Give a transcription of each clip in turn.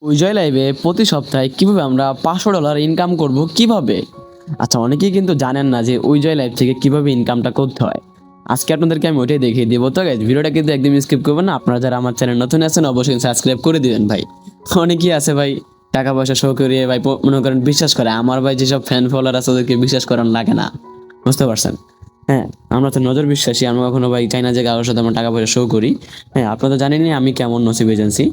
উইজয় লাইভে প্রতি সপ্তাহে কিভাবে আমরা $500 ইনকাম করব কিভাবে? আচ্ছা, অনেকেই কিন্তু জানেন না যে উইজয় লাইভ থেকে কিভাবে ইনকামটা করতে হয়। আজকে আপনাদেরকে আমি ওইটাই দেখিয়ে দেবো। তো গাইস, ভিডিওটা কিন্তু একদম স্কিপ করবেন না। আপনারা যারা আমার চ্যানেল নতুন আছেন অবশ্যই সাবস্ক্রাইব করে দিবেন ভাই। অনেকেই আছে ভাই টাকা পয়সা শো করিয়ে ভাই মনে করেন বিশ্বাস করে। আমার ভাই যেসব ফ্যান ফলোয়ার আছে ওদেরকে বিশ্বাস করানো লাগে না। বুঝতে পারছেন? হ্যাঁ, আমরা তো নজর বিশ্বাসী। আমরা কখনো ভাই চাই না যে কারোর সাথে আমরা টাকা পয়সা শো করি। হ্যাঁ, আপনারা তো জানেনই আমি কেমন নসিব এজেন্সি।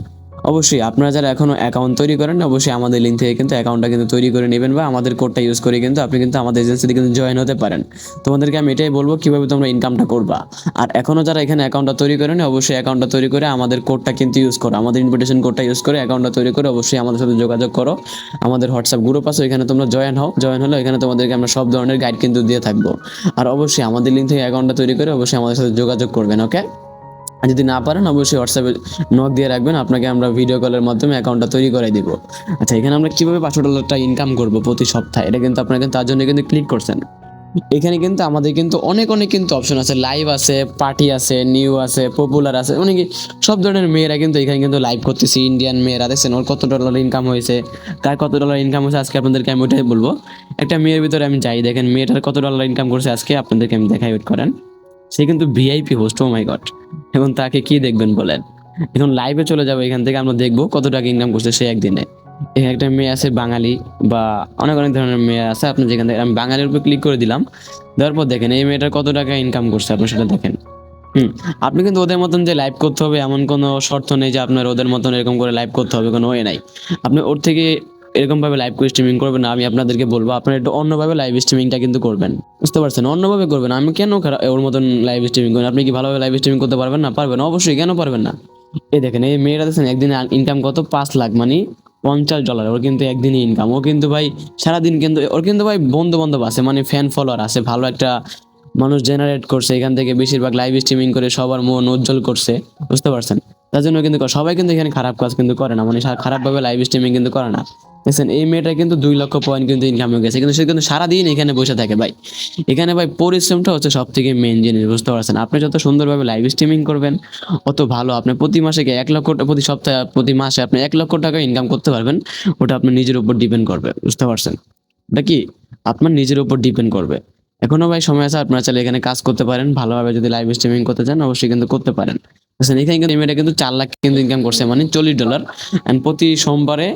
অবশ্যই আপনারা যারা এখনো অ্যাকাউন্ট তৈরি করেন অবশ্যই আমাদের লিঙ্ক থেকে কিন্তু অ্যাকাউন্টটা কিন্তু তৈরি করে নেবেন বা আমাদের কোডটা ইউজ করে কিন্তু আপনি কিন্তু আমাদের এজেন্সিতে কিন্তু জয়েন হতে পারেন। তোমাদেরকে আমি এটাই বলবো কিভাবে তোমরা ইনকামটা করবা। আর এখনো যারা এখানে অ্যাকাউন্টটা তৈরি করেন অবশ্যই অ্যাকাউন্টটা তৈরি করে আমাদের কোডটা কিন্তু ইউজ করো, আমাদের ইনভিটেশন কোডটা ইউজ করে অ্যাকাউন্টটা তৈরি করে অবশ্যই আমাদের সাথে যোগাযোগ করো। আমাদের হোয়াটসঅ্যাপ গ্রুপ আছে, এখানে তোমরা জয়েন হও। জয়েন হলে এখানে তোমাদেরকে আমরা সব ধরনের গাইড কিন্তু দিয়ে থাকবো। আর অবশ্যই আমাদের লিঙ্ক থেকে অ্যাকাউন্টটা তৈরি করে অবশ্যই আমাদের সাথে যোগাযোগ করবেন। ওকে, আর যদি না পারেন অবশ্যই হোয়াটসঅ্যাপে নক দিয়ে রাখবেন, আপনাকে আমরা ভিডিও কলের মাধ্যমে অ্যাকাউন্টটা তৈরি করে দিব। আচ্ছা, এখানে আমরা কিভাবে $500 ইনকাম করব প্রতি সপ্তাহে, এটা কিন্তু আপনারা কিন্তু তার জন্য কিন্তু ক্লিক করছেন। এখানে কিন্তু আমাদের কিন্তু অনেক অনেক কিন্তু অপশন আছে, লাইভ আছে, পার্টি আছে, নিউ আছে, পপুলার আছে, অনেক সব ধরনের মেয়েরা কিন্তু এখানে কিন্তু লাইভ করতেছি। ইন্ডিয়ান মেয়েরা দেখছেন ওর কত ডলার ইনকাম হয়েছে, কার কত ডলার ইনকাম হয়েছে আজকে আপনাদেরকে আমি ওইটাই বলবো। একটা মেয়ের ভিতরে আমি যাই, দেখেন মেয়েটার কত ডলার ইনকাম করছে আজকে আপনাদেরকে আমি দেখাই, ওয়েট করেন। সে কিন্তু ভিআইপি হোস্ট, ও মাই গড। এখন তাকে কি দেখবেন বলেন? এখন লাইভে চলে যাবো, এখান থেকে আমরা দেখবো কত টাকা ইনকাম করছে সে একদিনে। এখানে একটা মেয়ে আছে বাঙালি বা অনেক অনেক ধরনের মেয়ে আছে। আপনি যেখান থেকে আমি বাঙালির উপর ক্লিক করে দিলাম, দেওয়ার পর দেখেন এই মেয়েটার কত টাকা ইনকাম করছে আপনি সেটা দেখেন। আপনি কিন্তু ওদের মতন যে লাইভ করতে হবে এমন কোনো শর্ত নেই যে আপনার ওদের মতন এরকম করে লাইভ করতে হবে, কোনো ওয়ে নাই। আপনি ওর থেকে এরকম ভাবে লাইভ করে স্ট্রিমিং করবেন না। আমি আপনাদেরকে বলবো আপনারা একটু অন্যভাবে লাইভ স্ট্রিমিংটা কিন্তু করবেন। বুঝতে পারছেন? অন্যভাবে করবেন। আমি কেন ওর মতন লাইভ স্ট্রিমিং করেন? আপনি কি ভালোভাবে লাইভ স্ট্রিমিং করতে পারবেন না? পারবেন, অবশ্যই, কেন পারবেন না? এই দেখেন এই মেয়েরা দেখছেন একদিনে ইনকাম কত, 5 লাখ, মানে $50। ওর কিন্তু একদিনই ইনকাম। ও কিন্তু ভাই সারাদিন কিন্তু ওর কিন্তু ভাই বন্ধু বান্ধব আছে, মানে ফ্যান ফলোয়ার আছে, ভালো একটা মানুষ জেনারেট করছে এখান থেকে, বেশিরভাগ লাইভ স্ট্রিমিং করে সবার মন উজ্জ্বল করছে। বুঝতে পারছেন? তার জন্য কিন্তু সবাই কিন্তু এখানে খারাপ কাজ কিন্তু করে না, মানে খারাপভাবে লাইভ স্ট্রিমিং কিন্তু করে না। দেখছেন এই মেয়েটা কিন্তু 2 লক্ষ পয়েন্ট কিন্তু ইনকাম হয়ে গেছে, কিন্তু সে কিন্তু সারাদিন এখানে বসে থাকে ভাই। এখানে ভাই পরিশ্রমটা হচ্ছে সব থেকে মেন জিনিস। বুঝতে পারছেন? আপনি যত সুন্দরভাবে লাইভ স্ট্রিমিং করবেন অত ভালো। আপনি প্রতি মাসে 1 লক্ষ, প্রতি সপ্তাহে প্রতি মাসে আপনি 1 লক্ষ টাকা ইনকাম করতে পারবেন। ওটা আপনার নিজের উপর ডিপেন্ড করবে। বুঝতে পারছেন? এটা কি আপনার নিজের উপর ডিপেন্ড করবে। এখনো ভাই সময় আছে, আপনারা চাইলে এখানে কাজ করতে পারেন ভালোভাবে। যদি লাইভ স্ট্রিমিং করতে চান অবশ্যই কিন্তু করতে পারেন। বুঝছেন? এখানে কিন্তু মেয়েটা কিন্তু 4 লাখ কিন্তু ইনকাম করছে, মানে $40। এন্ড প্রতি সোমবারে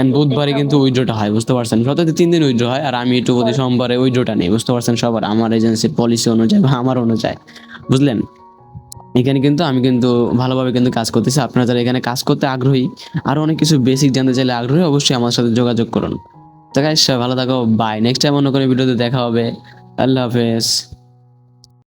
এন্ড বুধবারে কিন্তু উইথড্রটা হয়। বুঝতে পারছেন? সপ্তাহে 3 দিন উইথড্র হয়, আর আমি একটু প্রতি সোমবারে উইথড্রটা নেই। বুঝতে পারছেন? সবার আমার এজেন্সির পলিসি অনুযায়ী বা আমার অনুযায়ী। বুঝলেন? এখানে কিন্তু আমি কিন্তু ভালোভাবে কিন্তু কাজ করতেছি। আপনারা যারা এখানে কাজ করতে আগ্রহী, আরো অনেক কিছু বেসিক জানতে চাইলে আগ্রহী, অবশ্যই আমার সাথে যোগাযোগ করুন। তো গাইস, ভালো থাকো, বাই। নেক্সট টাইম অন্য কোনো ভিডিওতে দেখা হবে। আল্লাহ হাফেজ।